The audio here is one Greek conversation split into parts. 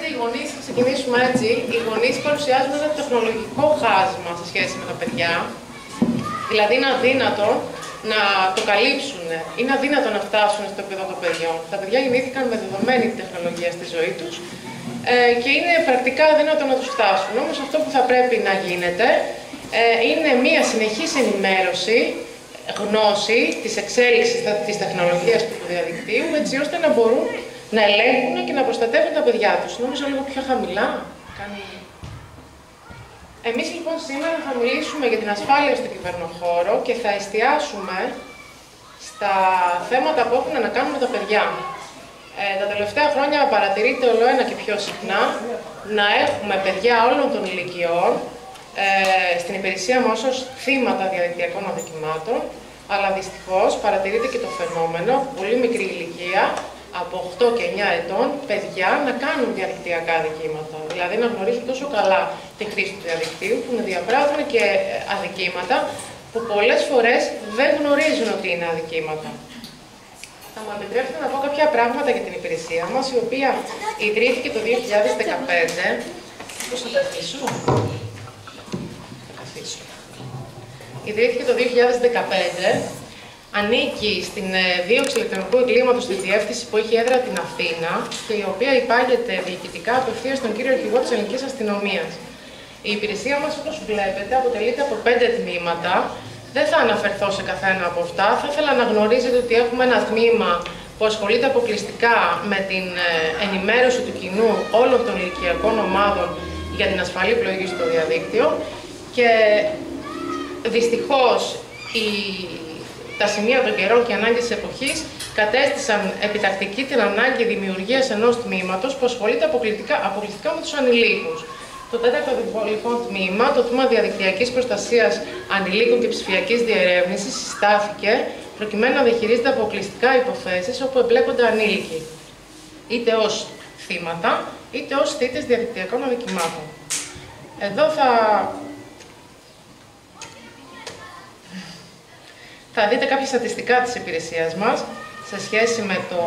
οι γονείς, θα ξεκινήσουμε έτσι, οι γονείς παρουσιάζουν ένα τεχνολογικό χάσμα σε σχέση με τα παιδιά. Δηλαδή είναι αδύνατο να το καλύψουν, είναι αδύνατο να φτάσουν στο επίπεδο των παιδιών. Τα παιδιά γεννήθηκαν με δεδομένη τεχνολογία στη ζωή τους και είναι πρακτικά αδύνατο να τους φτάσουν. Όμως αυτό που θα πρέπει να γίνεται είναι μία συνεχής ενημέρωση, γνώση της εξέλιξης της τεχνολογίας του διαδικτύου, έτσι ώστε να μπορούν να ελέγχουν και να προστατεύουν τα παιδιά τους. Νομίζω λίγο πιο χαμηλά. Εμείς λοιπόν σήμερα θα μιλήσουμε για την ασφάλεια στον κυβερνοχώρο και θα εστιάσουμε στα θέματα που έχουν να κάνουν με τα παιδιά. Τα τελευταία χρόνια παρατηρείται ολοένα και πιο συχνά να έχουμε παιδιά όλων των ηλικιών στην υπηρεσία μας ως θύματα διαδικτυακών αδικημάτων, αλλά δυστυχώς παρατηρείται και το φαινόμενο, πολύ μικρή ηλικία, από 8 και 9 ετών, παιδιά να κάνουν διαδικτυακά αδικήματα. Δηλαδή να γνωρίζουν τόσο καλά τη χρήση του διαδικτύου, που να διαπράττουν και αδικήματα που πολλές φορές δεν γνωρίζουν ότι είναι αδικήματα. Θα μου επιτρέψετε να πω κάποια πράγματα για την υπηρεσία μας, η οποία ιδρύθηκε το 2015. Πώς θα καθίσω? Ιδρύθηκε το 2015. Ανήκει στην δίωξη ηλεκτρονικού εγκλήματος στη διεύθυνση που έχει έδρα την Αθήνα και η οποία υπάγεται διοικητικά απευθείας στον κύριο αρχηγό της Ελληνικής Αστυνομίας. Η υπηρεσία μας, όπως βλέπετε, αποτελείται από 5 τμήματα. Δεν θα αναφερθώ σε καθένα από αυτά. Θα ήθελα να γνωρίζετε ότι έχουμε ένα τμήμα που ασχολείται αποκλειστικά με την ενημέρωση του κοινού όλων των ηλικιακών ομάδων για την ασφαλή πλοήγηση στο διαδίκτυο και δυστυχώς τα σημεία των καιρών και ανάγκες της εποχής κατέστησαν επιτακτική την ανάγκη δημιουργίας ενός τμήματος που ασχολείται αποκλειστικά με τους ανηλίκους. Το τέταρτο λοιπόν τμήμα, το τμήμα διαδικτυακής προστασίας ανηλίκων και ψηφιακής διερεύνησης, συστάθηκε προκειμένου να διαχειρίζεται αποκλειστικά υποθέσεις όπου εμπλέκονται ανήλικοι, είτε ως θύματα, είτε ως θύτες διαδικτυακών αδικημάτων. Εδώ θα δείτε κάποια στατιστικά της υπηρεσίας μας σε σχέση με το...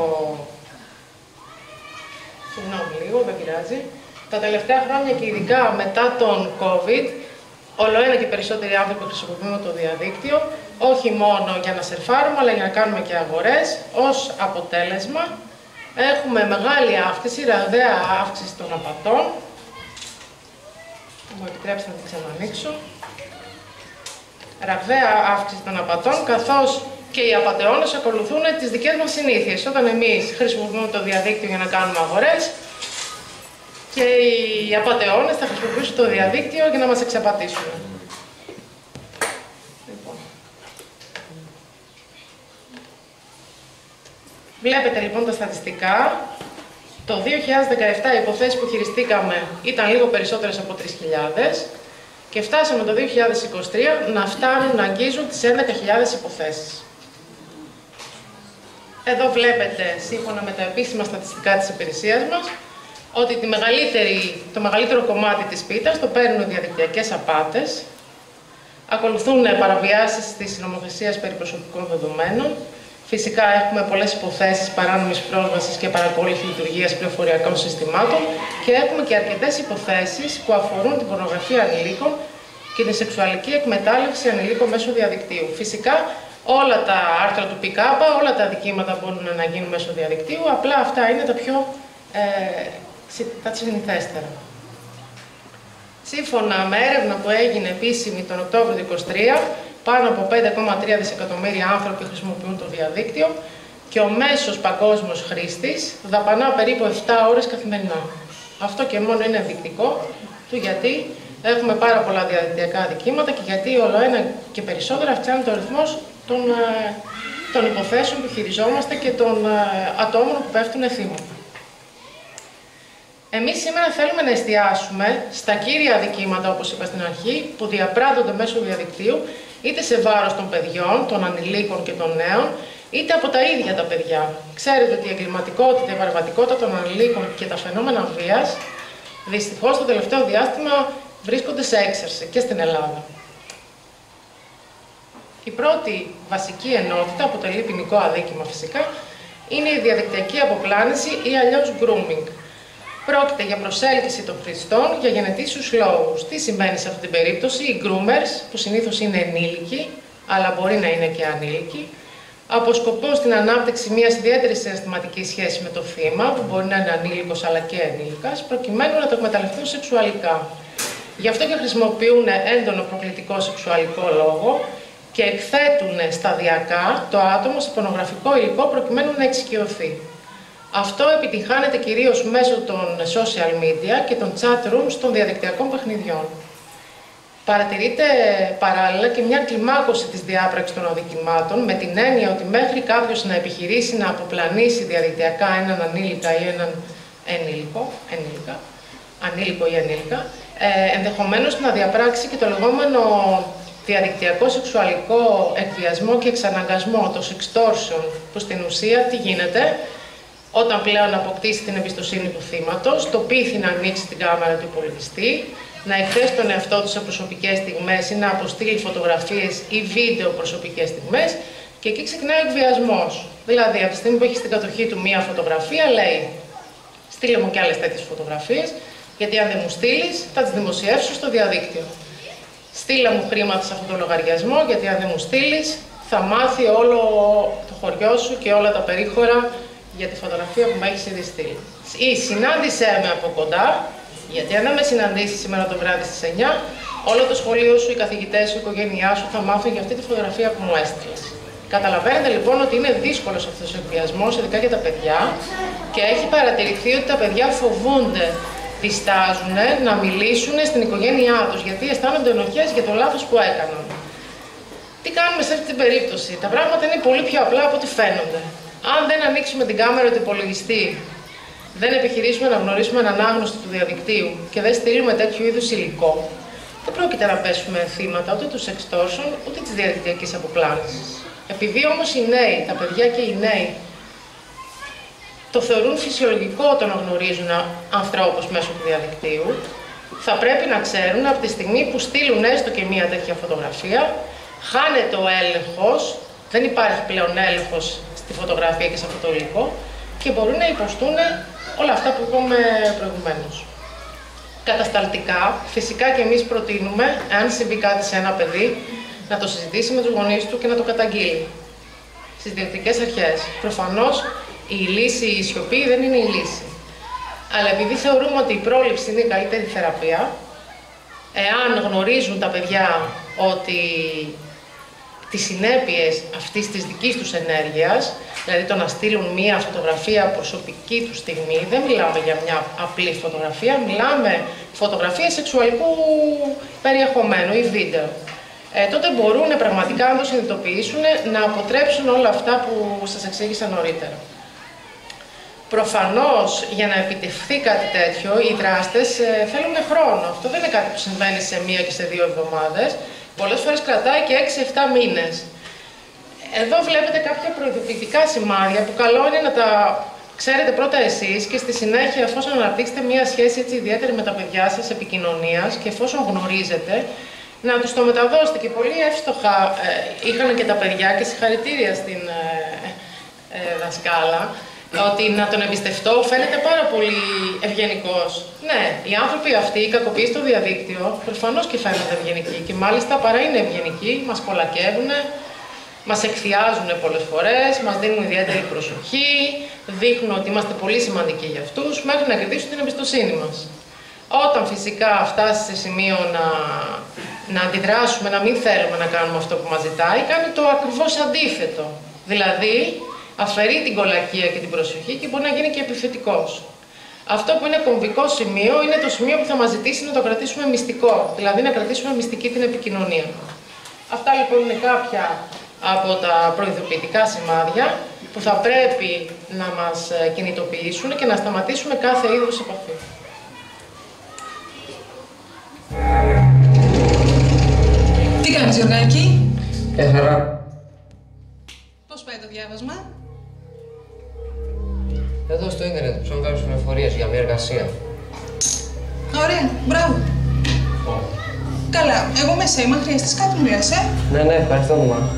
Συγγνώμη λίγο, δεν πειράζει. Τα τελευταία χρόνια και ειδικά μετά τον COVID, ολοένα και περισσότεροι άνθρωποι χρησιμοποιούν το διαδίκτυο, όχι μόνο για να σερφάρουμε, αλλά για να κάνουμε και αγορές. Ως αποτέλεσμα, έχουμε μεγάλη αύξηση, ραγδαία αύξηση των απατών. Μου επιτρέψτε να την ξανανοίξω. Ραγδαία αύξηση των απατών, καθώς και οι απατεώνες ακολουθούν τις δικές μας συνήθειες. Όταν εμείς χρησιμοποιούμε το διαδίκτυο για να κάνουμε αγορές, και οι απατεώνες θα χρησιμοποιήσουν το διαδίκτυο για να μας εξαπατήσουν. Λοιπόν. Βλέπετε λοιπόν τα στατιστικά. Το 2017 οι υποθέσεις που χειριστήκαμε ήταν λίγο περισσότερες από 3.000 και φτάσαμε το 2023 να φτάνουν να αγγίζουν τις 11.000 υποθέσεις. Εδώ βλέπετε, σύμφωνα με τα επίσημα στατιστικά της υπηρεσίας μας, ότι το μεγαλύτερο κομμάτι της πίτας το παίρνουν διαδικτυακές απάτες, ακολουθούν παραβιάσεις της νομοθεσίας περί προσωπικών δεδομένων. Φυσικά έχουμε πολλές υποθέσεις παράνομης πρόσβασης και παρακόλλησης λειτουργίας πληροφοριακών συστημάτων και έχουμε και αρκετές υποθέσεις που αφορούν την πορνογραφία ανηλίκων και την σεξουαλική εκμετάλλευση ανηλίκων μέσω διαδικτύου. Φυσικά όλα τα άρθρα του ΠΚ, όλα τα αδικήματα μπορούν να γίνουν μέσω διαδικτύου, απλά αυτά είναι τα πιο τα συνηθέστερα. Σύμφωνα με έρευνα που έγινε επίσημη τον Οκτώβριο του 2023, πάνω από 5,3 δισεκατομμύρια άνθρωποι χρησιμοποιούν το διαδίκτυο και ο μέσος παγκόσμιος χρήστης δαπανά περίπου 7 ώρες καθημερινά. Αυτό και μόνο είναι ενδεικτικό του γιατί έχουμε πάρα πολλά διαδικτυακά αδικήματα και γιατί ολοένα και περισσότερο αυξάνεται ο αριθμός των υποθέσεων που χειριζόμαστε και των ατόμων που πέφτουν θύματα. Εμείς σήμερα θέλουμε να εστιάσουμε στα κύρια αδικήματα, όπως είπα στην αρχή, που διαπράττονται μέσω διαδικτύου, είτε σε βάρος των παιδιών, των ανηλίκων και των νέων, είτε από τα ίδια τα παιδιά. Ξέρετε ότι η εγκληματικότητα, η βαρβατικότητα των ανηλίκων και τα φαινόμενα βίας, δυστυχώς το τελευταίο διάστημα βρίσκονται σε έξαρση και στην Ελλάδα. Η πρώτη βασική ενότητα, αποτελεί ποινικό αδίκημα φυσικά, είναι η διαδικτυακή αποπλάνηση ή αλλιώς grooming. Πρόκειται για προσέλκυση των χρηστών για γενετήσιους λόγους. Τι συμβαίνει σε αυτή την περίπτωση? Οι groomers, που συνήθως είναι ενήλικοι, αλλά μπορεί να είναι και ανήλικοι, αποσκοπούν στην ανάπτυξη μιας ιδιαίτερης συναισθηματικής σχέσης με το θύμα, που μπορεί να είναι ανήλικος αλλά και ενήλικας, προκειμένου να το εκμεταλλευτούν σεξουαλικά. Γι' αυτό και χρησιμοποιούν έντονο προκλητικό σεξουαλικό λόγο και εκθέτουν σταδιακά το άτομο σε πορνογραφικό υλικό προκειμένου να εξοικειωθεί. Αυτό επιτυγχάνεται κυρίως μέσω των social media και των chat rooms των διαδικτυακών παιχνιδιών. Παρατηρείται παράλληλα και μια κλιμάκωση της διάπραξης των αδικημάτων, με την έννοια ότι μέχρι κάποιος να επιχειρήσει να αποπλανήσει διαδικτυακά έναν ανήλικα ή έναν ανήλικο ή ανήλικα, ενδεχομένως να διαπράξει και το λεγόμενο διαδικτυακό σεξουαλικό εκβιασμό και εξαναγκασμό, το sextortion, που στην ουσία τι γίνεται? Όταν πλέον αποκτήσει την εμπιστοσύνη του θύματος, το πείθει να ανοίξει την κάμερα του υπολογιστή, να εκθέσει τον εαυτό του σε προσωπικές στιγμές ή να αποστείλει φωτογραφίες ή βίντεο προσωπικές στιγμές, και εκεί ξεκινάει ο εκβιασμός. Δηλαδή, από τη στιγμή που έχει στην κατοχή του μία φωτογραφία, λέει: στείλε μου κι άλλες τέτοιες φωτογραφίες, γιατί αν δεν μου στείλεις, θα τις δημοσιεύσω στο διαδίκτυο. Στείλε μου χρήματα σε αυτόν τον λογαριασμό, γιατί αν δεν μου στείλεις, θα μάθει όλο το χωριό σου και όλα τα περίχωρα για τη φωτογραφία που με έχεις ήδη στείλει. Ή συνάντησέ με από κοντά, γιατί αν δεν με συναντήσεις σήμερα το βράδυ στις 9, όλο το σχολείο σου, οι καθηγητές σου, η οικογένειά σου θα μάθουν για αυτή τη φωτογραφία που μου έστειλες. Καταλαβαίνετε λοιπόν ότι είναι δύσκολος αυτός ο εκβιασμός, ειδικά για τα παιδιά, και έχει παρατηρηθεί ότι τα παιδιά φοβούνται, διστάζουν να μιλήσουν στην οικογένειά τους, γιατί αισθάνονται ενοχές για το λάθος που έκαναν. Τι κάνουμε σε αυτή την περίπτωση? Τα πράγματα είναι πολύ πιο απλά από ό,τι φαίνονται. Αν δεν ανοίξουμε την κάμερα του υπολογιστή, δεν επιχειρήσουμε να γνωρίσουμε έναν άγνωστο του διαδικτύου και δεν στείλουμε τέτοιου είδους υλικό, δεν πρόκειται να πέσουμε θύματα ούτε του sextortion ούτε της διαδικτυακής αποπλάνησης. Επειδή όμως οι νέοι, τα παιδιά και οι νέοι, το θεωρούν φυσιολογικό όταν γνωρίζουν ανθρώπους μέσω του διαδικτύου, θα πρέπει να ξέρουν από τη στιγμή που στείλουν έστω και μία τέτοια φωτογραφία, χάνεται ο έλεγχος, δεν υπάρχει πλέον έλεγχος στη φωτογραφία και σε αυτό το υλικό και μπορούν να υποστούν όλα αυτά που είπαμε προηγουμένως. Κατασταλτικά, φυσικά και εμείς προτείνουμε, αν συμβεί κάτι σε ένα παιδί, να το συζητήσει με τους γονείς του και να το καταγγείλει στις διοικητικές αρχές. Προφανώς η λύση, η σιωπή δεν είναι η λύση. Αλλά επειδή θεωρούμε ότι η πρόληψη είναι η καλύτερη θεραπεία, εάν γνωρίζουν τα παιδιά ότι τις συνέπειες αυτής της δικής τους ενέργειας, δηλαδή το να στείλουν μία φωτογραφία προσωπική του στιγμή, δεν μιλάμε για μια απλή φωτογραφία, μιλάμε φωτογραφία σεξουαλικού περιεχομένου ή βίντεο. Τότε μπορούν πραγματικά να το συνειδητοποιήσουν, να αποτρέψουν όλα αυτά που σας εξήγησα νωρίτερα. Προφανώς, για να επιτευχθεί κάτι τέτοιο, οι δράστες θέλουν χρόνο. Αυτό δεν είναι κάτι που συμβαίνει σε 1 και σε 2 εβδομάδες. Πολλές φορές κρατάει και 6-7 μήνες. Εδώ βλέπετε κάποια προειδοποιητικά σημάδια που καλό είναι να τα ξέρετε πρώτα εσείς και στη συνέχεια, εφόσον αναπτύξετε μια σχέση έτσι ιδιαίτερη με τα παιδιά σας επικοινωνίας και εφόσον γνωρίζετε, να τους το μεταδώσετε. Και πολύ εύστοχα είχαν και τα παιδιά και συγχαρητήρια στην δασκάλα, ότι να τον εμπιστευτώ φαίνεται πάρα πολύ ευγενικός. Ναι, οι άνθρωποι αυτοί, οι κακοποιοί στο διαδίκτυο, προφανώς και φαίνονται ευγενικοί και μάλιστα παρά είναι ευγενικοί, μας κολακεύουν, μας εκθιάζουν πολλές φορές, μας δίνουν ιδιαίτερη προσοχή, δείχνουν ότι είμαστε πολύ σημαντικοί για αυτούς, μέχρι να κερδίσουν την εμπιστοσύνη μας. Όταν φυσικά φτάσει σε σημείο να αντιδράσουμε, να μην θέλουμε να κάνουμε αυτό που μας ζητάει, κάνει το ακριβώς αντίθετο. Δηλαδή, αφαιρεί την κολακία και την προσοχή και μπορεί να γίνει και επιθετικός. Αυτό που είναι κομβικό σημείο είναι το σημείο που θα μας ζητήσει να το κρατήσουμε μυστικό, δηλαδή να κρατήσουμε μυστική την επικοινωνία. Αυτά λοιπόν είναι κάποια από τα προειδοποιητικά σημάδια που θα πρέπει να μας κινητοποιήσουν και να σταματήσουμε κάθε είδους επαφή. Τι κάνεις, Γιωργάκη? Χαρά. Πώς πάει το διάβασμα? Εδώ στο ίντερνετ ψάχνω κάποιες πληροφορίες για μια εργασία. Ωραία, μπράβο. Καλά, εγώ μέσα είμαι, αν χρειαστείς κάτι μου λες, Ναι, ευχαριστώ, μαμά.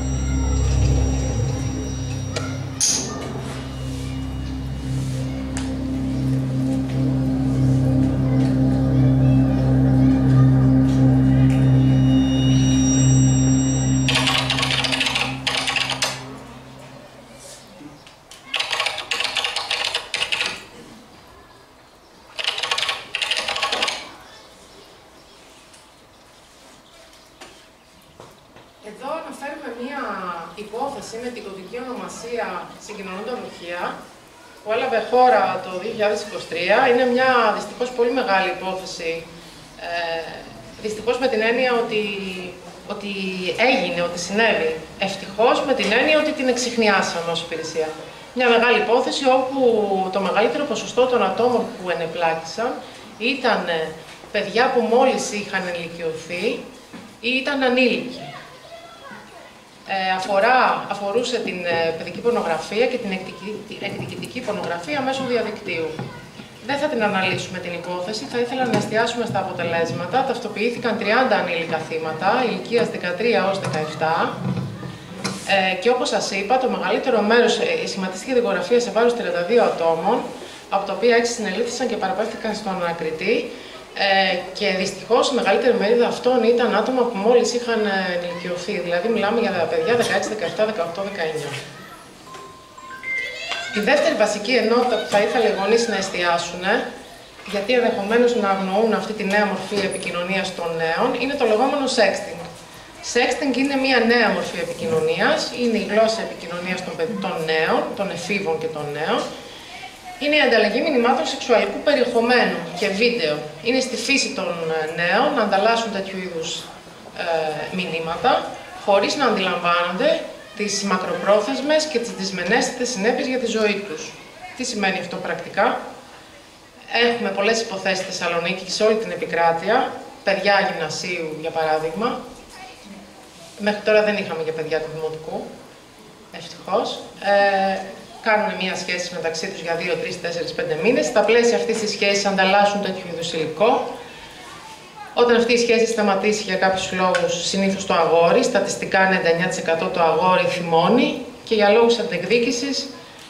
μια υπόθεση με την κωδική ονομασία Συγκοινωνούντα Δοχεία, που έλαβε χώρα το 2023. Είναι μια δυστυχώς πολύ μεγάλη υπόθεση, δυστυχώς με την έννοια ότι έγινε, ότι συνέβη. Ευτυχώς με την έννοια ότι την εξιχνιάσαμε ως υπηρεσία. Μια μεγάλη υπόθεση όπου το μεγαλύτερο ποσοστό των ατόμων που ενεπλάκησαν ήταν παιδιά που μόλις είχαν ενηλικιωθεί ή ήταν ανήλικοι. Αφορούσε την παιδική πορνογραφία και την εκδικητική πορνογραφία μέσω διαδικτύου. Δεν θα την αναλύσουμε την υπόθεση, θα ήθελα να εστιάσουμε στα αποτελέσματα. Ταυτοποιήθηκαν 30 ανήλικα θύματα, ηλικίας 13 έως 17. Και όπως σας είπα, το μεγαλύτερο μέρος σχηματίστηκε δικογραφία σε βάρος 32 ατόμων, από τα οποία 6 συνελήφθησαν και παραπέμφθηκαν στον ανακριτή. Και δυστυχώς η μεγαλύτερη μερίδα αυτών ήταν άτομα που μόλις είχαν ενηλικιωθεί. Δηλαδή, μιλάμε για παιδιά 16, 17, 18, 19. Η δεύτερη βασική ενότητα που θα ήθελα οι γονείς να εστιάσουν, γιατί ενδεχομένως να αγνοούν αυτή τη νέα μορφή επικοινωνίας των νέων, είναι το λεγόμενο sexting. Sexting είναι μια νέα μορφή επικοινωνίας, είναι η γλώσσα επικοινωνίας των νέων, των εφήβων και των νέων. Είναι η ανταλλαγή μηνυμάτων σεξουαλικού περιεχομένου και βίντεο. Είναι στη φύση των νέων να ανταλλάσσουν τέτοιου είδους μηνύματα, χωρίς να αντιλαμβάνονται τις μακροπρόθεσμες και τις δυσμενέσθητες συνέπειες για τη ζωή τους. Τι σημαίνει αυτό πρακτικά? Έχουμε πολλές υποθέσεις στη Θεσσαλονίκη και σε όλη την επικράτεια, παιδιά γυμνασίου για παράδειγμα. Μέχρι τώρα δεν είχαμε για παιδιά του δημοτικού, ευτυχώς. Κάνουν μια σχέση μεταξύ τους για 2, 3, 4, 5 μήνες. Στα πλαίσια αυτής της σχέσης ανταλλάσσουν τέτοιου είδους υλικό. Όταν αυτή η σχέση σταματήσει για κάποιους λόγους, συνήθως το αγόρι, στατιστικά 99% το αγόρι θυμώνει και για λόγους αντεκδίκησης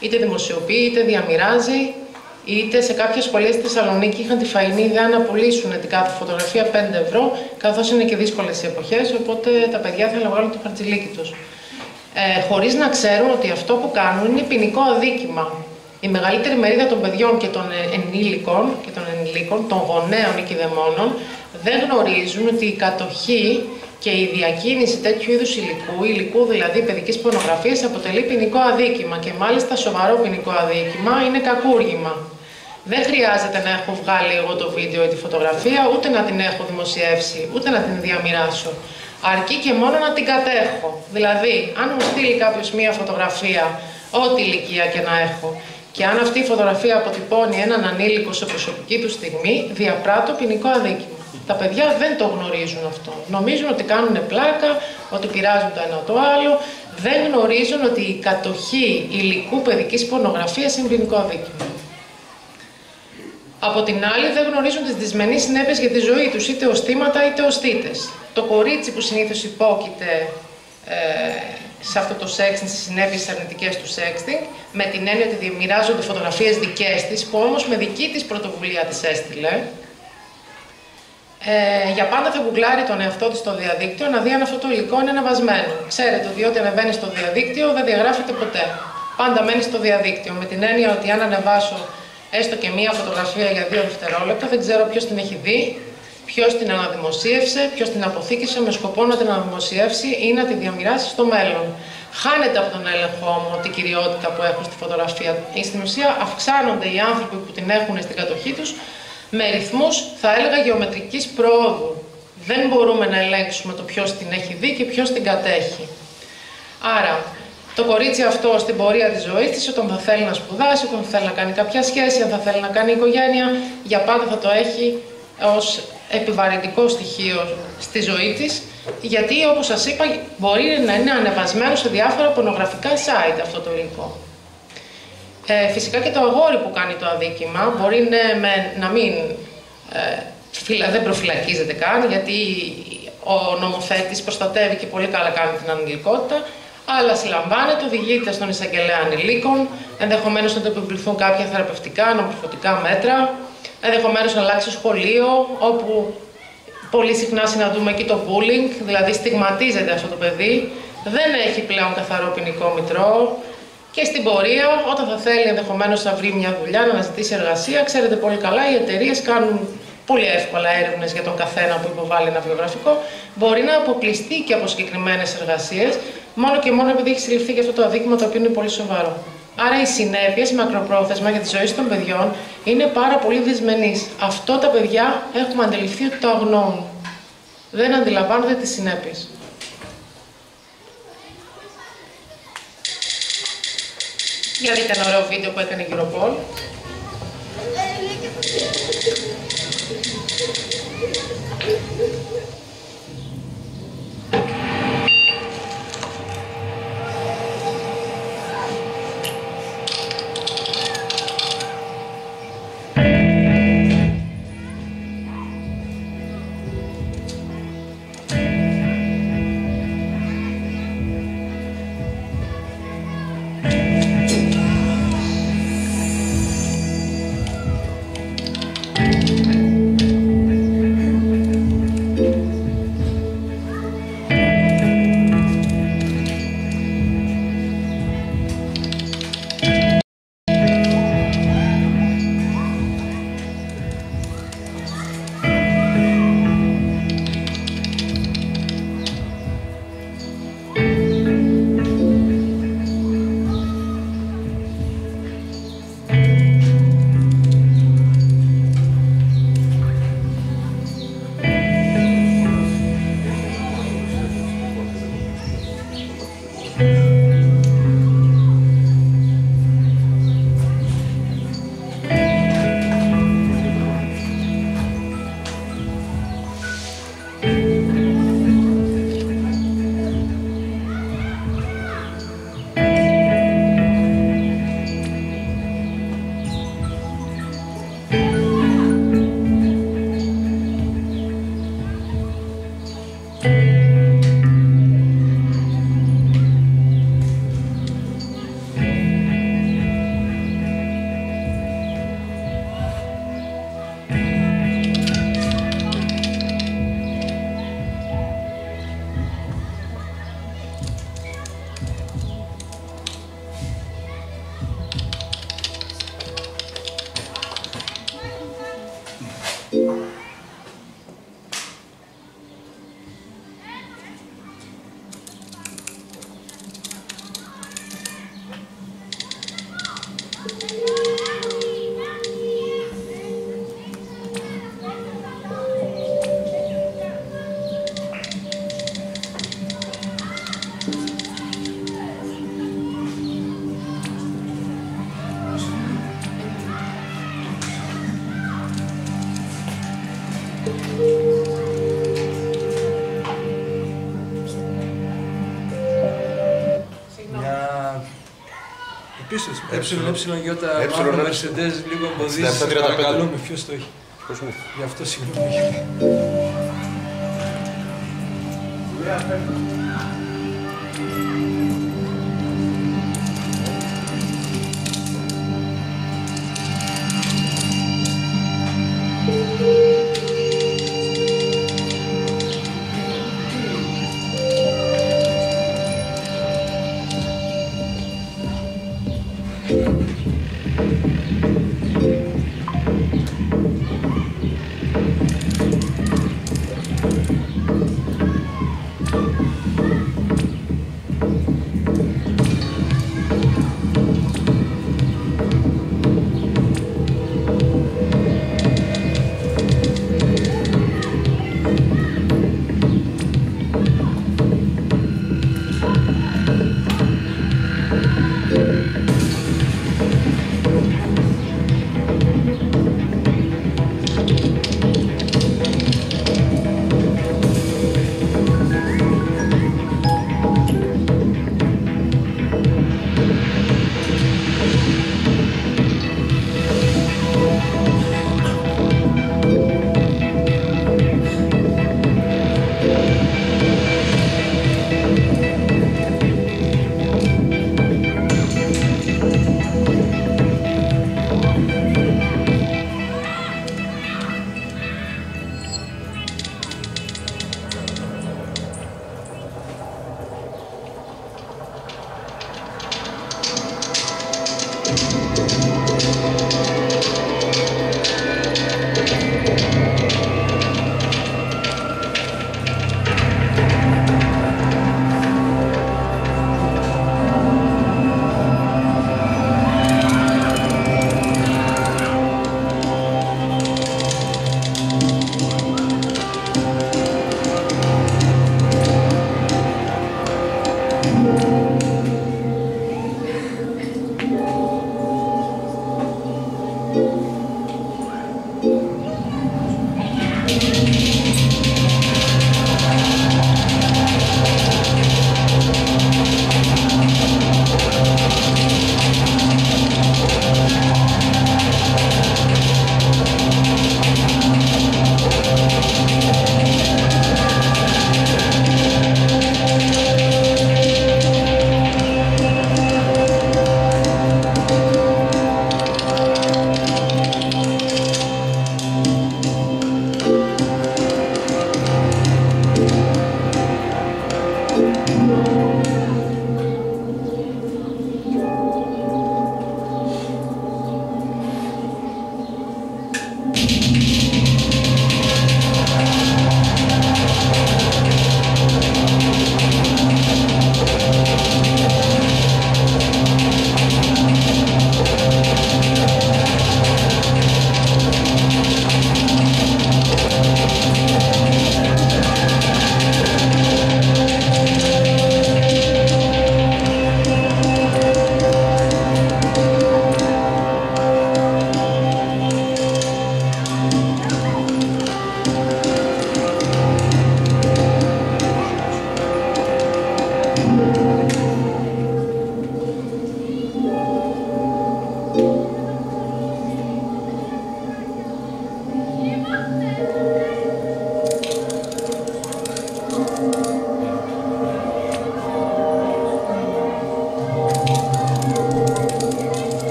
είτε δημοσιοποιεί, είτε διαμοιράζει, είτε σε κάποιες σχολές στη Θεσσαλονίκη είχαν τη φαϊνή ιδέα να πουλήσουν την κάθε φωτογραφία 5 ευρώ, καθώς είναι και δύσκολες οι εποχές, οπότε τα παιδιά θέλουν να βγάλουν το χαρτζηλίκι τους. Χωρίς να ξέρουν ότι αυτό που κάνουν είναι ποινικό αδίκημα. Η μεγαλύτερη μερίδα των παιδιών και των ενηλίκων, των γονέων ή κηδεμόνων, δεν γνωρίζουν ότι η κατοχή και η διακίνηση τέτοιου είδους υλικού δηλαδή παιδικής πορνογραφίας, αποτελεί ποινικό αδίκημα και μάλιστα σοβαρό ποινικό αδίκημα, είναι κακούργημα. Δεν χρειάζεται να έχω βγάλει εγώ το βίντεο ή τη φωτογραφία, ούτε να την έχω δημοσιεύσει, ούτε να την διαμοιράσω. Αρκεί και μόνο να την κατέχω. Δηλαδή, αν μου στείλει κάποιος μία φωτογραφία, ό,τι ηλικία και να έχω, και αν αυτή η φωτογραφία αποτυπώνει έναν ανήλικο σε προσωπική του στιγμή, διαπράττω ποινικό αδίκημα. Τα παιδιά δεν το γνωρίζουν αυτό. Νομίζουν ότι κάνουν πλάκα, ότι πειράζουν το ένα το άλλο. Δεν γνωρίζουν ότι η κατοχή υλικού παιδικής πορνογραφίας είναι ποινικό αδίκημα. Από την άλλη, δεν γνωρίζουν τις δυσμενείς συνέπειες για τη ζωή τους, είτε ως θύματα είτε ως θύτες. Το κορίτσι που συνήθως υπόκειται σε αυτό το sexting, στις συνέπειες αρνητικές του sexting, με την έννοια ότι διαμοιράζονται φωτογραφίες δικές της, που όμως με δική της πρωτοβουλία τις έστειλε, για πάντα θα γκουγκλάρει τον εαυτό της στο διαδίκτυο να δει αν αυτό το υλικό είναι ανεβασμένο. Ξέρετε ότι ό,τι ανεβαίνει στο διαδίκτυο δεν διαγράφεται ποτέ. Πάντα μένει στο διαδίκτυο, με την έννοια ότι αν ανεβάσω έστω και μία φωτογραφία για 2 δευτερόλεπτα, δεν ξέρω ποιος την έχει δει, ποιος την αναδημοσίευσε, ποιος την αποθήκευσε με σκοπό να την αναδημοσιεύσει ή να τη διαμοιράσει στο μέλλον. Χάνεται από τον έλεγχό μου την κυριότητα που έχω στη φωτογραφία. Στην ουσία αυξάνονται οι άνθρωποι που την έχουν στην κατοχή τους με ρυθμούς, θα έλεγα, γεωμετρικής προόδου. Δεν μπορούμε να ελέγξουμε το ποιος την έχει δει και ποιος την κατέχει. Άρα, το κορίτσι αυτό στην πορεία της ζωής της, όταν θα θέλει να σπουδάσει, όταν θα θέλει να κάνει κάποια σχέση, αν θα θέλει να κάνει οικογένεια, για πάντα θα το έχει ως επιβαρυντικό στοιχείο στη ζωή της, γιατί όπως σας είπα μπορεί να είναι ανεβασμένο σε διάφορα πορνογραφικά site αυτό το υλικό. Φυσικά και το αγόρι που κάνει το αδίκημα μπορεί να μην δεν προφυλακίζεται καν, γιατί ο νομοθέτης προστατεύει και πολύ καλά κάνει την ανηλικότητα, αλλά συλλαμβάνεται, οδηγείται στον εισαγγελέα ανηλίκων, ενδεχομένως να του επιβληθούν κάποια θεραπευτικά, νομοθετικά μέτρα, ενδεχομένως να αλλάξει σχολείο, όπου πολύ συχνά συναντούμε εκεί το bullying, δηλαδή στιγματίζεται αυτό το παιδί, δεν έχει πλέον καθαρό ποινικό μητρό και στην πορεία, όταν θα θέλει ενδεχομένως να βρει μια δουλειά, να αναζητήσει εργασία, ξέρετε πολύ καλά, οι εταιρείες κάνουν πολύ εύκολα έρευνες για τον καθένα που υποβάλλει ένα βιογραφικό, μπορεί να αποκλειστεί και από συγκεκριμένες εργασίες, Μόνο και μόνο επειδή έχει συλληφθεί για αυτό το αδίκημα το οποίο είναι πολύ σοβαρό. Άρα οι συνέπειες μακροπρόθεσμα για τη ζωή των παιδιών είναι πάρα πολύ δυσμενείς. Αυτό τα παιδιά έχουμε αντιληφθεί ότι το αγνοούν. Δεν αντιλαμβάνονται τις συνέπειες. Για δείτε ένα ωραίο βίντεο που έκανε η Europol. Επίσης, ΕΙ Mercedes, λίγο εμποδίζει, παρακαλούμε, ποιος το έχει. Γι' αυτό συγγνώμη.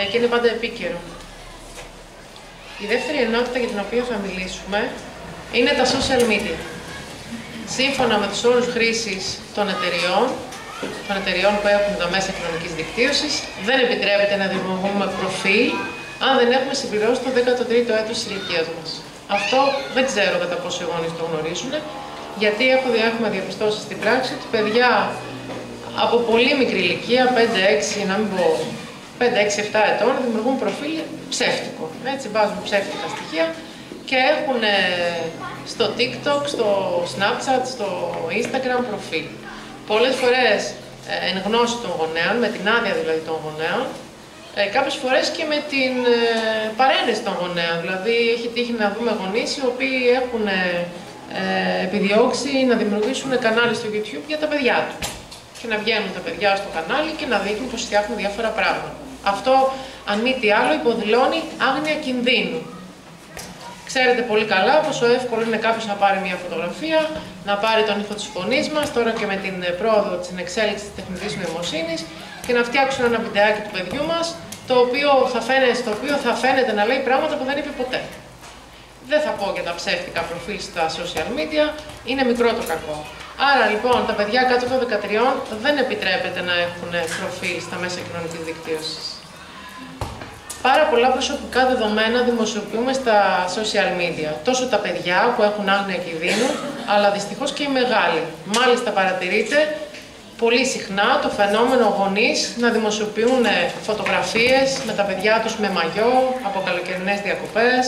και είναι πάντα επίκαιρο. Η δεύτερη ενότητα για την οποία θα μιλήσουμε είναι τα social media. Σύμφωνα με τους όρους χρήσης των εταιριών που έχουν τα μέσα κοινωνικής δικτύωσης, δεν επιτρέπεται να δημιουργούμε προφίλ αν δεν έχουμε συμπληρώσει το 13ο έτος της ηλικίας μας. Αυτό δεν ξέρω κατά πόσο οι γονείς το γνωρίζουν, γιατί έχουμε διαπιστώσει στην πράξη ότι παιδιά από πολύ μικρή ηλικία, 5-6, να μην πω 5-6-7 ετών, δημιουργούν προφίλ ψεύτικο. Έτσι, βάζουν ψεύτικα στοιχεία και έχουν στο TikTok, στο Snapchat, στο Instagram προφίλ. Πολλές φορές εν γνώση των γονέων, με την άδεια δηλαδή των γονέων, κάποιες φορές και με την παρένεση των γονέων. Δηλαδή, έχει τύχει να δούμε γονείς οι οποίοι έχουν επιδιώξει να δημιουργήσουν κανάλι στο YouTube για τα παιδιά του. Και να βγαίνουν τα παιδιά στο κανάλι και να δείχνουν πως φτιάχνουν διάφορα πράγματα. Αυτό, αν μη τι άλλο, υποδηλώνει άγνοια κινδύνου. Ξέρετε πολύ καλά πόσο εύκολο είναι κάποιος να πάρει μια φωτογραφία, να πάρει τον ήχο της φωνής μας, τώρα και με την πρόοδο της εξέλιξης της τεχνητής νοημοσύνης, και να φτιάξουν ένα βιντεάκι του παιδιού μας, στο οποίο θα φαίνεται να λέει πράγματα που δεν είπε ποτέ. Δεν θα πω για τα ψεύτικα προφίλ στα social media, είναι μικρό το κακό. Άρα λοιπόν τα παιδιά κάτω των 13 δεν επιτρέπεται να έχουν προφίλ στα μέσα κοινωνικής δικτύωσης. Πάρα πολλά προσωπικά δεδομένα δημοσιοποιούμε στα social media. Τόσο τα παιδιά που έχουν άγνοια κινδύνου, αλλά δυστυχώς και οι μεγάλοι. Μάλιστα παρατηρείται πολύ συχνά το φαινόμενο γονείς να δημοσιοποιούν φωτογραφίες με τα παιδιά τους με μαγιό από καλοκαιρινές διακοπές,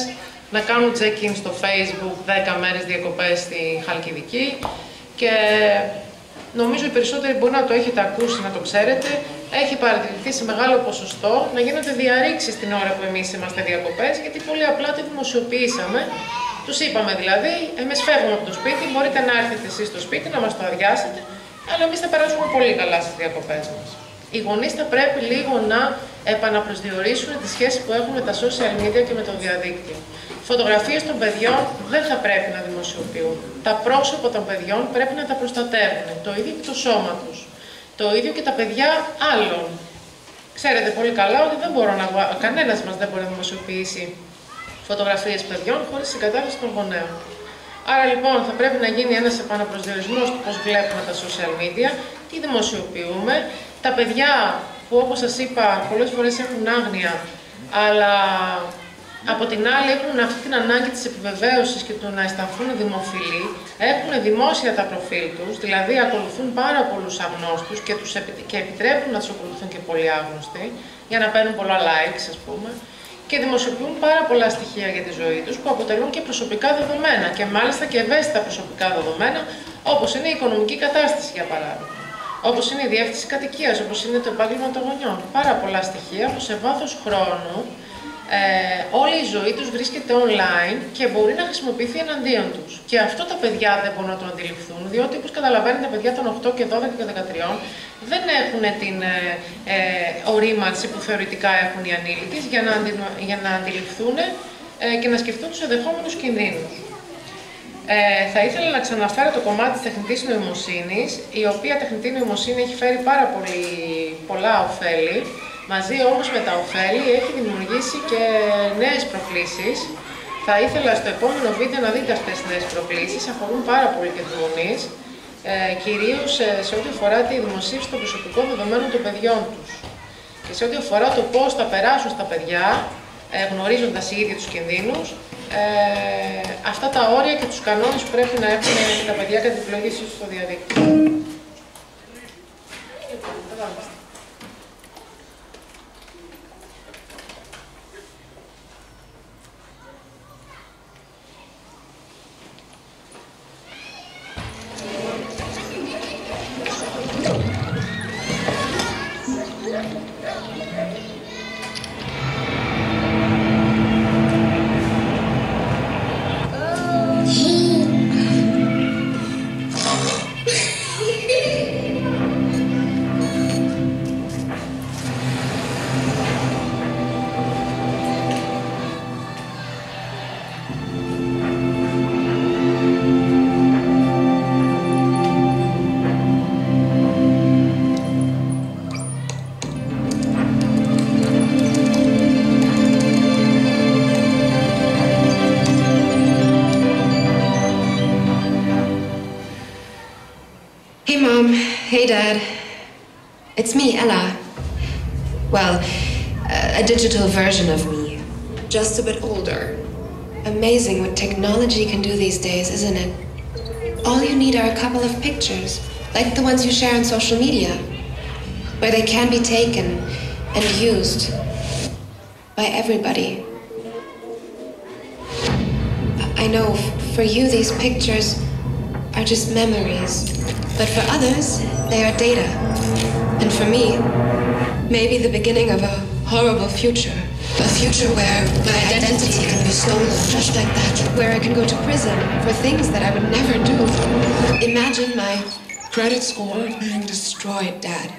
να κάνουν check-in στο Facebook 10 μέρες διακοπές στη Χαλκιδική και νομίζω οι περισσότεροι μπορεί να το έχετε ακούσει, να το ξέρετε, έχει παρατηρηθεί σε μεγάλο ποσοστό να γίνονται διαρρήξεις την ώρα που εμείς είμαστε διακοπές, γιατί πολύ απλά τη δημοσιοποιήσαμε. Τους είπαμε δηλαδή, εμείς φεύγουμε από το σπίτι, μπορείτε να έρθετε εσείς στο σπίτι, να μας το αδειάσετε, αλλά εμείς θα περάσουμε πολύ καλά στις διακοπές μας. Οι γονείς θα πρέπει λίγο να επαναπροσδιορίσουν τη σχέση που έχουν με τα social media και με το διαδίκτυο. Φωτογραφίες των παιδιών δεν θα πρέπει να δημοσιοποιούν. Τα πρόσωπα των παιδιών πρέπει να τα προστατεύουν. Το ίδιο και το σώμα τους. Το ίδιο και τα παιδιά άλλων. Ξέρετε πολύ καλά ότι κανένας μας δεν μπορεί να δημοσιοποιήσει φωτογραφίες παιδιών χωρίς συγκατάθεση των γονέων. Άρα λοιπόν θα πρέπει να γίνει ένας επαναπροσδιορισμός του πώς βλέπουμε τα social media, τι δημοσιοποιούμε. Τα παιδιά που, όπως σας είπα, πολλές φορές έχουν άγνοια, αλλά από την άλλη έχουν αυτή την ανάγκη της επιβεβαίωσης και του να αισθανθούν δημοφιλοί, έχουν δημόσια τα προφίλ τους, δηλαδή ακολουθούν πάρα πολλούς αγνώστους και επιτρέπουν να τους ακολουθούν και πολλοί άγνωστοι, για να παίρνουν πολλά likes, ας πούμε, και δημοσιοποιούν πάρα πολλά στοιχεία για τη ζωή τους που αποτελούν και προσωπικά δεδομένα και μάλιστα και ευαίσθητα προσωπικά δεδομένα, όπως είναι η οικονομική κατάσταση, για παράδειγμα. Όπως είναι η διεύθυνση κατοικίας, όπως είναι το επάγγελμα των γονιών. Πάρα πολλά στοιχεία που σε βάθος χρόνου όλη η ζωή τους βρίσκεται online και μπορεί να χρησιμοποιηθεί εναντίον τους. Και αυτό τα παιδιά δεν μπορούν να το αντιληφθούν, διότι όπως καταλαβαίνετε τα παιδιά των 8 και 12 και 13 δεν έχουν την ορίμανση που θεωρητικά έχουν οι ανήλικες για να αντιληφθούν και να σκεφτούν τους ενδεχόμενους κινδύνους. Θα ήθελα να ξαναφέρω το κομμάτι της τεχνητής νοημοσύνης, η οποία τεχνητή νοημοσύνη έχει φέρει πάρα πολλά ωφέλη. Μαζί όμως με τα ωφέλη έχει δημιουργήσει και νέες προκλήσεις. Θα ήθελα στο επόμενο βίντεο να δείτε αυτές τις νέες προκλήσεις, αφορούν πάρα πολύ και τους γονείς, κυρίως σε ό,τι αφορά τη δημοσίευση των προσωπικών δεδομένων των παιδιών τους και σε ό,τι αφορά το πώς θα περάσουν στα παιδιά, γνωρίζοντας οι ίδιοι τους κινδύνους, αυτά τα όρια και τους κανόνες που πρέπει να έχουν τα παιδιά κατά την επιλογή τους στο διαδίκτυο. Dad. It's me, Ella. Well, a digital version of me. Just a bit older. Amazing what technology can do these days, isn't it? All you need are a couple of pictures, like the ones you share on social media, where they can be taken and used by everybody. I know for you these pictures are just memories, but for others, they are data. And for me, maybe the beginning of a horrible future. A future where my identity can be stolen just like that. Where I can go to prison for things that I would never do. Imagine my credit score being destroyed, Dad.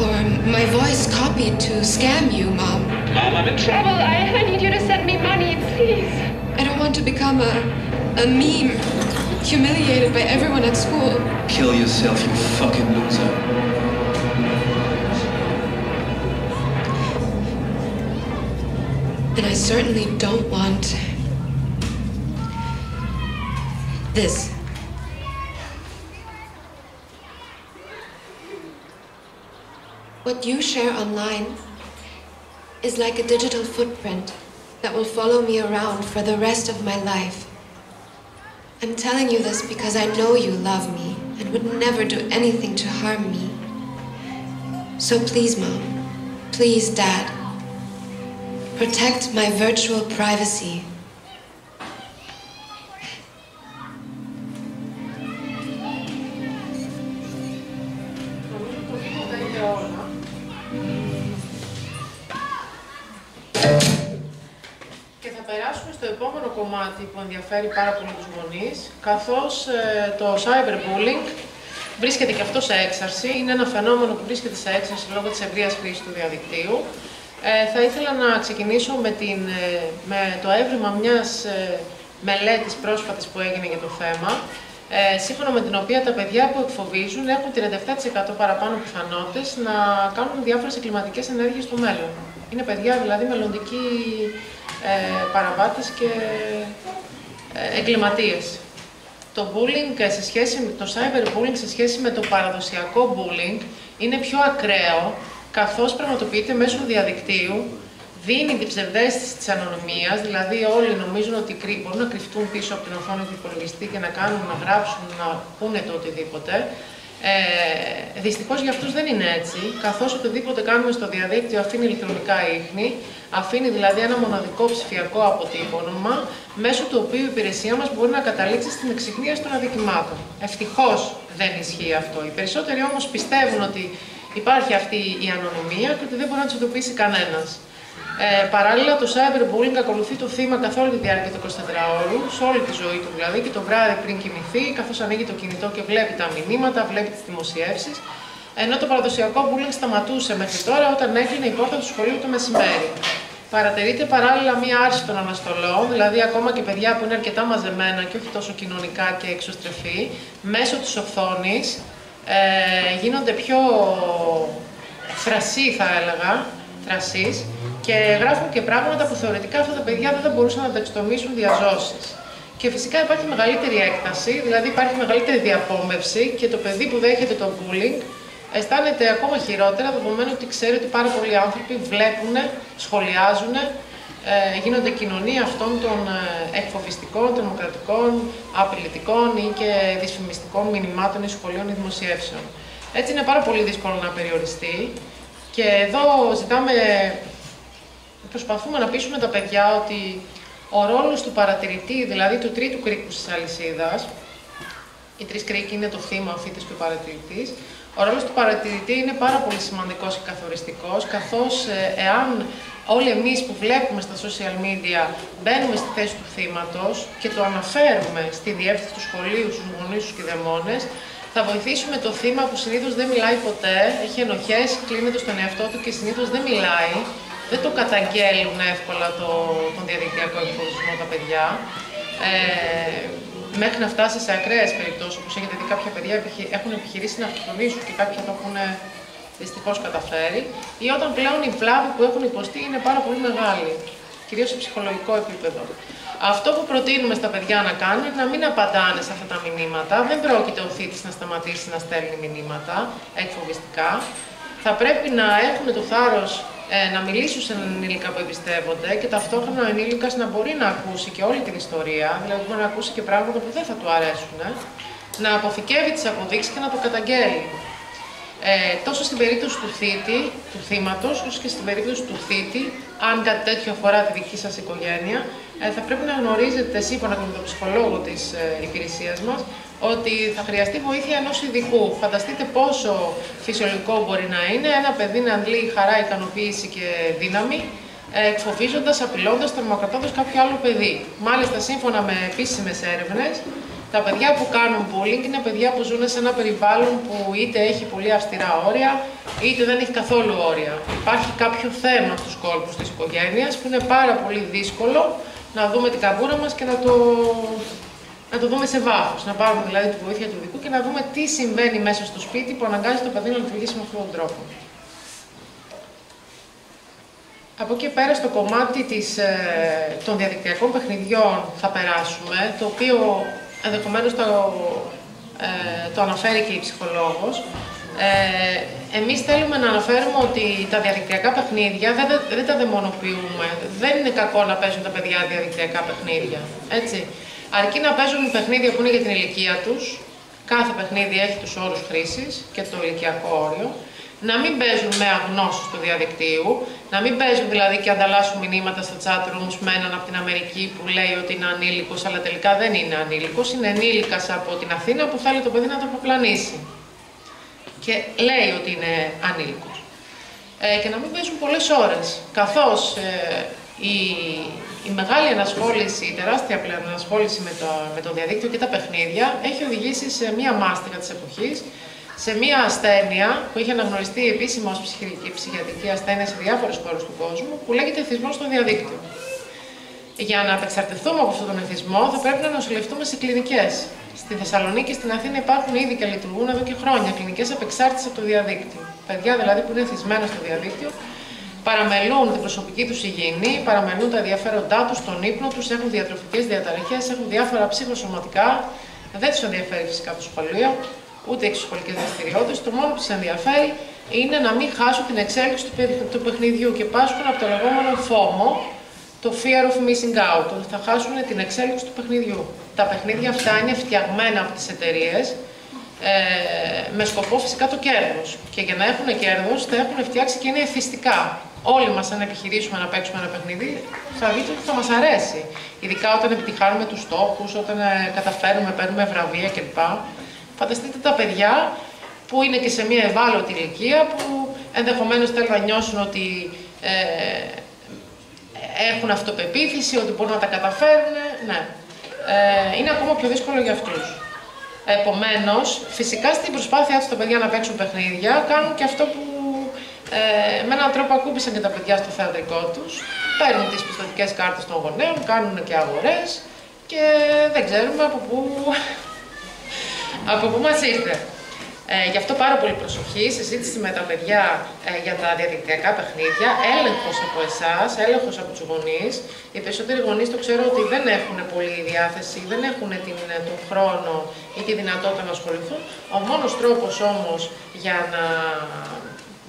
Or my voice copied to scam you, Mom. Mom, I'm in trouble. I need you to send me money, please. I don't want to become a meme, humiliated by everyone at school. Kill yourself, you fucking loser. And I certainly don't want this. What you share online is like a digital footprint that will follow me around for the rest of my life. I'm telling you this because I know you love me and would never do anything to harm me. So please, Mom, please, Dad, protect my virtual privacy. Και θα περάσουμε στο επόμενο κομμάτι που ενδιαφέρει πάρα πολύ τους γονείς, καθώς το cyberbullying βρίσκεται και αυτό σε έξαρση. Είναι ένα φαινόμενο που βρίσκεται σε έξαρση λόγω της ευρείας χρήσης του διαδικτύου. Θα ήθελα να ξεκινήσω με το έβριμα μιας μελέτης πρόσφατης που έγινε για το θέμα, σύμφωνα με την οποία τα παιδιά που εκφοβίζουν έχουν 37% παραπάνω πιθανότητες να κάνουν διάφορες εγκληματικές ενέργειες στο μέλλον. Είναι παιδιά δηλαδή μελλοντικοί παραβάτες και εγκληματίες. Το cyberbullying σε σχέση με το παραδοσιακό bullying είναι πιο ακραίο, καθώς πραγματοποιείται μέσω του διαδικτύου, δίνει την ψευδαίσθηση της ανωνυμίας, δηλαδή όλοι νομίζουν ότι μπορούν να κρυφτούν πίσω από την οθόνη του υπολογιστή και να κάνουν, να γράψουν, να πούνε το οτιδήποτε. Δυστυχώς για αυτούς δεν είναι έτσι, καθώς οτιδήποτε κάνουμε στο διαδίκτυο αφήνει ηλεκτρονικά ίχνη, αφήνει δηλαδή ένα μοναδικό ψηφιακό αποτύπωμα, μέσω του οποίου η υπηρεσία μας μπορεί να καταλήξει στην εξιχνίαση των αδικημάτων. Ευτυχώς δεν ισχύει αυτό. Οι περισσότεροι όμως πιστεύουν ότι υπάρχει αυτή η ανωνυμία και ότι δεν μπορεί να τους ειδοποιήσει κανένας. Παράλληλα, το cyberbullying ακολουθεί το θύμα καθ' όλη τη διάρκεια του 24ωρου, σε όλη τη ζωή του δηλαδή, και το βράδυ πριν κοιμηθεί, καθώς ανοίγει το κινητό και βλέπει τα μηνύματα, βλέπει τις δημοσιεύσεις. Ενώ το παραδοσιακό bullying σταματούσε μέχρι τώρα όταν έκλεινε η πόρτα του σχολείου το μεσημέρι. Παρατηρείται παράλληλα μία άρση των αναστολών, δηλαδή ακόμα και παιδιά που είναι αρκετά μαζεμένα και όχι τόσο κοινωνικά και εξωστρεφή, μέσω της οθόνης γίνονται πιο θρασί, θα έλεγα, θρασείς, και γράφουν και πράγματα που θεωρητικά αυτά τα παιδιά δεν θα μπορούσαν να τα εξτομίσουν διαζώσεις. Και φυσικά υπάρχει μεγαλύτερη έκταση, δηλαδή υπάρχει μεγαλύτερη διαπόμευση και το παιδί που δέχεται το bullying αισθάνεται ακόμα χειρότερα, δεδομένου ότι ξέρει ότι πάρα πολλοί άνθρωποι βλέπουν, σχολιάζουν, γίνονται κοινωνία αυτών των εκφοβιστικών, τρομοκρατικών, απειλητικών ή και δυσφημιστικών μηνυμάτων ή σχολείων ή δημοσιεύσεων. Έτσι είναι πάρα πολύ δύσκολο να περιοριστεί και εδώ προσπαθούμε να πείσουμε τα παιδιά ότι ο ρόλος του παρατηρητή, δηλαδή του τρίτου κρίκου της αλυσίδας, οι τρεις κρίκοι είναι το θύμα, ο θήτης και ο παρατηρητής, ο ρόλος του παρατηρητή είναι πάρα πολύ σημαντικός και καθοριστικός, καθώς εάν όλοι εμείς που βλέπουμε στα social media μπαίνουμε στη θέση του θύματος και το αναφέρουμε στη διεύθυνση του σχολείου, στους γονείς, στους κηδεμόνες, θα βοηθήσουμε το θύμα που συνήθως δεν μιλάει ποτέ, έχει ενοχές, κλείνεται στον εαυτό του και συνήθως δεν μιλάει, δεν το καταγγέλνουν εύκολα τον διαδικτυακό εκφοβισμό τα παιδιά. Μέχρι να φτάσει σε ακραίες περιπτώσεις, όπως έχετε δει, κάποια παιδιά έχουν επιχειρήσει να αυτοκτονήσουν και κάποιοι το έχουν δυστυχώς καταφέρει, ή όταν πλέον η βλάβη που έχουν υποστεί είναι πάρα πολύ μεγάλη. κυρίως σε ψυχολογικό επίπεδο. Αυτό που προτείνουμε στα παιδιά να κάνουν είναι να μην απαντάνε σε αυτά τα μηνύματα. Δεν πρόκειται ο θήτης να σταματήσει να στέλνει μηνύματα εκφοβιστικά. Θα πρέπει να έχουν το θάρρος να μιλήσουν σε έναν ενήλικα που εμπιστεύονται και ταυτόχρονα ο ενήλικας να μπορεί να ακούσει και όλη την ιστορία, δηλαδή μπορεί να ακούσει και πράγματα που δεν θα του αρέσουν, να αποθηκεύει τις αποδείξεις και να το καταγγέλει. Τόσο στην περίπτωση του θήτη, του θύματος, όσο και στην περίπτωση του θήτη, αν κάτι τέτοιο αφορά τη δική σας οικογένεια, θα πρέπει να γνωρίζετε, σύμφωνα με τον ψυχολόγο της υπηρεσίας μας, ότι θα χρειαστεί βοήθεια ενός ειδικού. Φανταστείτε πόσο φυσιολογικό μπορεί να είναι ένα παιδί να αντλεί χαρά, ικανοποίηση και δύναμη, εκφοβίζοντας, απειλώντας, τρομοκρατώντας κάποιο άλλο παιδί. Μάλιστα, σύμφωνα με επίσημες έρευνες, τα παιδιά που κάνουν bullying είναι παιδιά που ζουν σε ένα περιβάλλον που είτε έχει πολύ αυστηρά όρια, είτε δεν έχει καθόλου όρια. Υπάρχει κάποιο θέμα στους κόλπους της οικογένειας που είναι πάρα πολύ δύσκολο να δούμε την καμπούρα μας και να το δούμε σε βάθος. Να πάρουμε δηλαδή τη βοήθεια του ειδικού και να δούμε τι συμβαίνει μέσα στο σπίτι που αναγκάζει το παιδί να λειτουργήσει με αυτόν τον τρόπο. Από εκεί πέρα στο κομμάτι των διαδικτυακών παιχνιδιών θα περάσουμε, το οποίο ενδεχομένως το αναφέρει και η ψυχολόγος. Εμείς θέλουμε να αναφέρουμε ότι τα διαδικτυακά παιχνίδια δεν τα δαιμονοποιούμε. Δεν είναι κακό να παίζουν τα παιδιά διαδικτυακά παιχνίδια, έτσι. Αρκεί να παίζουν παιχνίδια που είναι για την ηλικία τους. Κάθε παιχνίδι έχει τους όρους χρήσης και το ηλικιακό όριο. Να μην παίζουν με αγνώσεις του διαδικτύου, να μην παίζουν δηλαδή και ανταλλάσσουν μηνύματα στα chat rooms με έναν από την Αμερική που λέει ότι είναι ανήλικος, αλλά τελικά δεν είναι ανήλικος, είναι ενήλικας από την Αθήνα που θέλει το παιδί να το αποπλανήσει. Και λέει ότι είναι ανήλικος. Και να μην παίζουν πολλές ώρες, καθώς η μεγάλη ενασχόληση, η τεράστια πλέον ενασχόληση με το διαδίκτυο και τα παιχνίδια έχει οδηγήσει σε μία μάστιγα της εποχής, σε μία ασθένεια που είχε αναγνωριστεί επίσημα ως ψυχιατρική ασθένεια σε διάφορες χώρες του κόσμου, που λέγεται εθισμός στο διαδίκτυο. Για να απεξαρτηθούμε από αυτόν τον εθισμό, θα πρέπει να νοσηλευτούμε σε κλινικές. Στη Θεσσαλονίκη και στην Αθήνα υπάρχουν ήδη και λειτουργούν εδώ και χρόνια κλινικές απεξάρτησης από το διαδίκτυο. Παιδιά δηλαδή που είναι εθισμένα στο διαδίκτυο, παραμελούν την προσωπική τους υγιεινή, παραμελούν τα ενδιαφέροντά τους, τον ύπνο τους, έχουν διατροφικές διαταραχές, έχουν διάφορα ψυχοσωματικά. Δεν τους ενδιαφέρει φυσικά το σχολείο, ούτε εξωσχολικές δραστηριότητες. Το μόνο που τους ενδιαφέρει είναι να μην χάσουν την εξέλιξη του παιχνιδιού και πάσχουν από το λεγόμενο FOMO, το fear of missing out, ότι θα χάσουν την εξέλιξη του παιχνιδιού. Τα παιχνίδια αυτά είναι φτιαγμένα από τις εταιρείες με σκοπό φυσικά το κέρδος. Και για να έχουν κέρδος θα έχουν φτιάξει και είναι εθιστικά. Όλοι μας, αν επιχειρήσουμε να παίξουμε ένα παιχνίδι, θα δείτε ότι θα μας αρέσει. Ειδικά όταν επιτυχάνουμε τους στόχους, όταν καταφέρουμε, παίρνουμε βραβεία κλπ. Φανταστείτε τα παιδιά που είναι και σε μια ευάλωτη ηλικία, που ενδεχομένως θέλουν να νιώσουν ότι έχουν αυτοπεποίθηση, ότι μπορούν να τα καταφέρουν. Ναι. Είναι ακόμα πιο δύσκολο για αυτούς. Επομένως, φυσικά στην προσπάθειά τους τα παιδιά να παίξουν παιχνίδια, κάνουν και αυτό που με έναν τρόπο ακούμπησαν και τα παιδιά στο θεατρικό τους. Παίρνουν τις πιστωτικές κάρτες των γονέων, κάνουν και αγορές και δεν ξέρουμε από πού μας ήρθε. Γι' αυτό πάρα πολύ προσοχή, συζήτηση με τα παιδιά για τα διαδικτυακά παιχνίδια, έλεγχος από εσάς, έλεγχος από τους γονείς. Οι περισσότεροι γονείς το ξέρω ότι δεν έχουν πολύ διάθεση, δεν έχουν τον χρόνο ή τη δυνατότητα να ασχοληθούν. Ο μόνος τρόπος όμως για να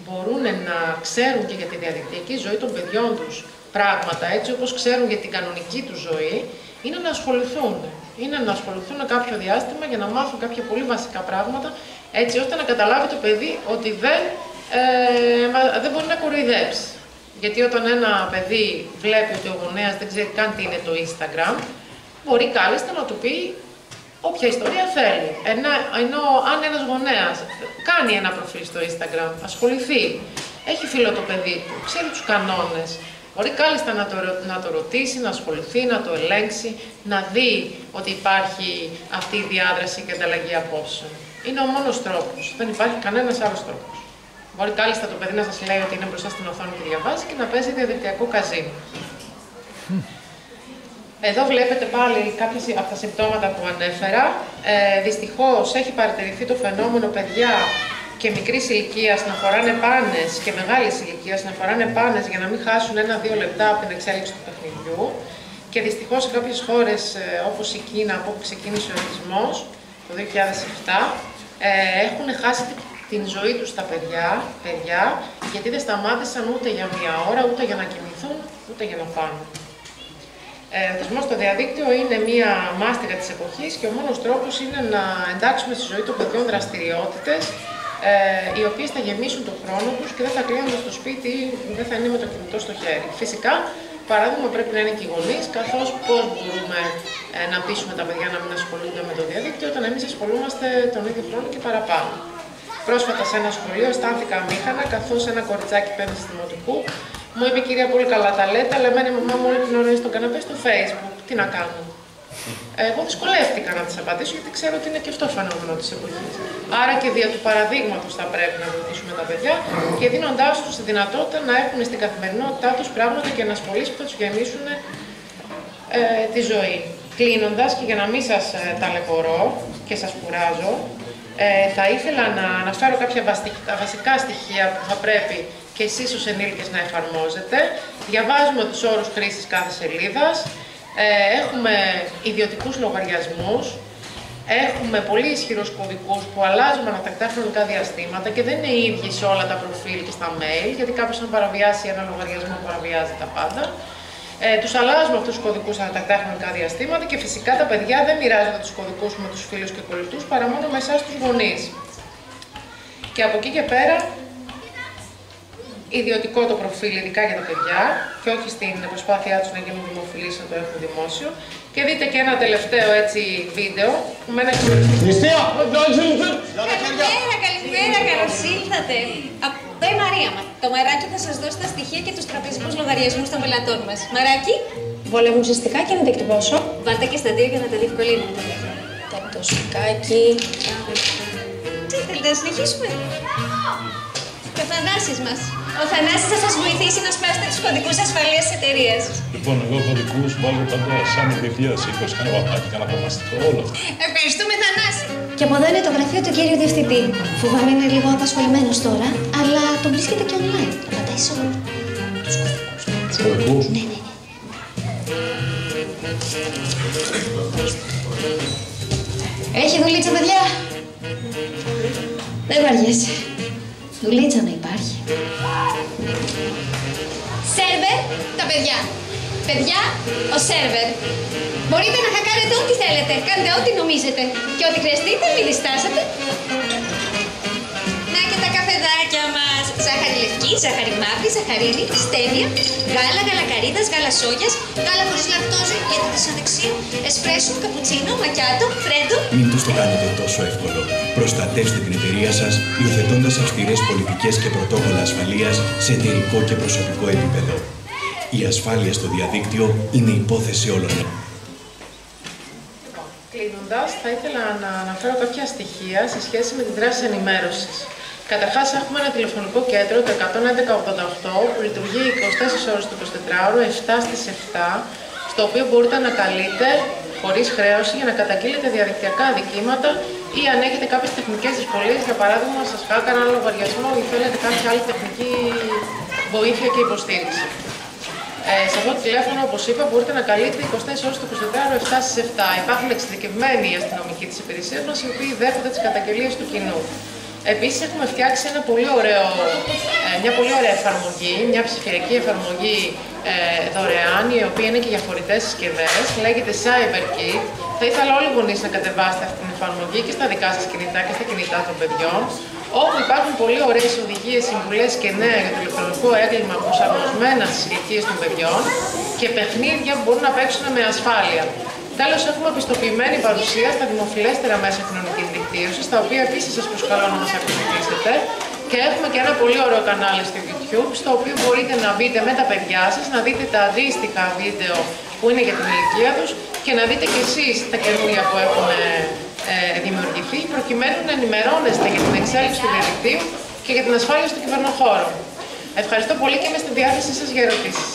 μπορούν να ξέρουν και για τη διαδικτυακή ζωή των παιδιών τους πράγματα, έτσι όπως ξέρουν για την κανονική τους ζωή, είναι να ασχοληθούν. Είναι να ασχοληθούν κάποιο διάστημα για να μάθουν κάποια πολύ βασικά πράγματα, έτσι ώστε να καταλάβει το παιδί ότι δεν μπορεί να κοροϊδέψει. Γιατί όταν ένα παιδί βλέπει ότι ο γονέας δεν ξέρει καν τι είναι το Instagram, μπορεί κάλλιστα να του πει όποια ιστορία θέλει. Ενώ αν ένας γονέας κάνει ένα προφίλ στο Instagram, ασχοληθεί, έχει φίλο το παιδί του, ξέρει τους κανόνες, μπορεί κάλλιστα να το ρωτήσει, να ασχοληθεί, να το ελέγξει, να δει ότι υπάρχει αυτή η διάδραση και ανταλλαγή απόψεων. Είναι ο μόνος τρόπος. Δεν υπάρχει κανένας άλλος τρόπος. Μπορεί κάλλιστα το παιδί να σας λέει ότι είναι μπροστά στην οθόνη και διαβάζει και να παίζει διαδικτυακό καζίνο. Εδώ βλέπετε πάλι κάποια από τα συμπτώματα που ανέφερα. Δυστυχώς έχει παρατηρηθεί το φαινόμενο παιδιά και μικρής ηλικίας να φοράνε πάνες και μεγάλης ηλικίας να φοράνε πάνες για να μην χάσουν 1-2 λεπτά από την εξέλιξη του παιχνιδιού. Και δυστυχώς σε κάποιες χώρες όπως η Κίνα, από όπου ξεκίνησε ο ρατσισμός το 2007, έχουν χάσει την ζωή τους τα παιδιά, γιατί δεν σταμάτησαν ούτε για 1 ώρα, ούτε για να κοιμηθούν, ούτε για να φάνε. Ο ρατσισμός στο διαδίκτυο είναι μία μάστιγα της εποχής και ο μόνος τρόπος είναι να εντάξουμε στη ζωή των παιδιών δραστηριότητες οι οποίες θα γεμίσουν τον χρόνο τους και δεν θα κλείνονται στο σπίτι ή δεν θα είναι με το κινητό στο χέρι. Φυσικά, παράδειγμα πρέπει να είναι και οι γονείς, καθώς πώς μπορούμε να πείσουμε τα παιδιά να μην ασχολούνται με το διαδίκτυο όταν εμείς ασχολούμαστε τον ίδιο χρόνο και παραπάνω. Πρόσφατα σε ένα σχολείο αισθάνθηκα αμήχανα, καθώς ένα κοριτσάκι 5ης δημοτικού μου είπε: «Κυρία, πολύ καλά τα λέτε, αλλά εμένα η μαμά μου όλη την ώρα είναι στον καναπέ στο Facebook. Τι να κάνω?» Εγώ δυσκολεύτηκα να της απαντήσω, γιατί ξέρω ότι είναι και αυτό φαινόμενο της εποχής. Άρα και δια του παραδείγματος θα πρέπει να βοηθήσουμε τα παιδιά και δίνοντάς τους τη δυνατότητα να έχουν στην καθημερινότητά τους πράγματα και ενασχολήσεις που θα τους γεμίσουν τη ζωή. Κλείνοντας, και για να μην σας ταλαιπωρώ και σας κουράζω, θα ήθελα να αναφέρω κάποια βασικά στοιχεία που θα πρέπει και εσείς ως ενήλικες να εφαρμόζετε. Διαβάζουμε τους όρους χρήσης κάθε σελίδας. Έχουμε ιδιωτικούς λογαριασμούς. Έχουμε πολύ ισχυρούς κωδικούς που αλλάζουμε ανατακτά χρονικά διαστήματα και δεν είναι οι ίδιοι σε όλα τα προφίλ και στα mail, γιατί κάποιος αν παραβιάσει ένα λογαριασμό παραβιάζει τα πάντα. Τους αλλάζουμε αυτούς τους κωδικούς ανατακτά χρονικά διαστήματα και φυσικά τα παιδιά δεν μοιράζονται τους κωδικούς με τους φίλους και κολλητούς παρά μόνο με εσάς τους γονείς. Και από εκεί και πέρα, ιδιωτικό το προφίλ, ειδικά για τα παιδιά, και όχι στην προσπάθειά τους να γίνουν δημοφιλείς να το έχουν δημόσιο. Και δείτε και ένα τελευταίο έτσι βίντεο που με ένα Νηστεία! Καλημέρα, καλώς ήρθατε. Εδώ η Μαρία μας. Το Μαράκι θα σας δώσει τα στοιχεία και τους τραπεζικούς λογαριασμούς των πελατών μας. Μαράκι. Βολεύουν ουσιαστικά και να τα εκτυπώσω. Βάλτε και στα 2 για να τα διευκολύνετε. Το σουκάκι. Τι θέλετε να συνεχίσουμε? Και ο Θανάσης μας. Ο Θανάσης θα σας βοηθήσει να σπάσετε τους κωδικούς ασφαλείας της εταιρείας. Λοιπόν, εγώ κωδικούς βάλω πάντα σαν 2020. Κάνω βαπάκι, κάνω αποφαστικό, όλο αυτό. Ευχαριστούμε, Θανάση. Και από εδώ είναι το γραφείο του κύριου διευθυντή. Φοβάμαι είναι λίγο απασχολημένος τώρα, αλλά τον βρίσκεται και online. Πατάει σε όλους τους κωδικούς. Τους κωδικούς? Ναι. Έχει δουλίτσα, παιδιά. Δεν βαριέσαι. Δουλίτσα να υπάρχει. Σερβερ, τα παιδιά. Παιδιά, ο σερβερ. Μπορείτε να χακάρετε ό,τι θέλετε. Κάντε ό,τι νομίζετε. Και ό,τι χρειαστείτε, μην διστάσετε. Να και τα καφεδάκια μας. Ζάχαρη λευκή, ζάχαρη μαύρη, ζαχαρίνη, στέβια, γάλα, γαλακαρίδας, γάλα σόγιας, γάλα χωρίς λακτόζη, γιατί της ανεξίου, εσπρέσο, καπουτσίνο, μακιάτο, φρέντο. Μην τους το κάνετε τόσο εύκολο. Προστατεύστε την εταιρεία σας, υιοθετώντας αυστηρές πολιτικές και πρωτόκολλα ασφαλείας σε εταιρικό και προσωπικό επίπεδο. Η ασφάλεια στο διαδίκτυο είναι υπόθεση όλων. Κλείνοντας, θα ήθελα να αναφέρω κάποια στοιχεία σε σχέση με τη δράση ενημέρωσης. Καταρχάς, έχουμε ένα τηλεφωνικό κέντρο, το 11188, που λειτουργεί 24 ώρες το 24ωρο, 7 στις 7, στο οποίο μπορείτε να καλείτε χωρίς χρέωση για να καταγγείλετε διαδικτυακά αδικήματα ή αν έχετε κάποιες τεχνικές δυσκολίες, για παράδειγμα, σας χάκαραν ένα λογαριασμό ή θέλετε κάποια άλλη τεχνική βοήθεια και υποστήριξη. Σε αυτό το τηλέφωνο, όπως είπα, μπορείτε να καλείτε 24 ώρες το 24ωρο, 7 στις 7. Υπάρχουν εξειδικευμένοι αστυνομικοί της υπηρεσίας μας, οι οποίοι δέχονται τις καταγγελίες του κοινού. Επίσης, έχουμε φτιάξει μια πολύ ωραία εφαρμογή, μια ψηφιακή εφαρμογή δωρεάν, η οποία είναι και για φορητές συσκευές, λέγεται CyberKit. Θα ήθελα όλοι οι γονείς να κατεβάσετε αυτή την εφαρμογή και στα δικά σας κινητά και στα κινητά των παιδιών, όπου υπάρχουν πολύ ωραίες οδηγίες, συμβουλές και νέα για το ηλεκτρονικό έγκλημα προσαρμοσμένα στις ηλικίες των παιδιών και παιχνίδια που μπορούν να παίξουν με ασφάλεια. Τέλος, έχουμε πιστοποιημένη παρουσία στα δημοφιλέστερα μέσα κοινωνικής δικτύωσης, τα οποία επίσης σας προσκαλώ να μας ακολουθήσετε. Και έχουμε και ένα πολύ ωραίο κανάλι στο YouTube, στο οποίο μπορείτε να μπείτε με τα παιδιά σας, να δείτε τα αντίστοιχα βίντεο που είναι για την ηλικία τους και να δείτε κι εσείς τα καινούργια που έχουν δημιουργηθεί, προκειμένου να ενημερώνεστε για την εξέλιξη του διαδικτύου και για την ασφάλεια στον κυβερνοχώρο. Ευχαριστώ πολύ και είμαι στη διάθεσή σας για ερωτήσεις.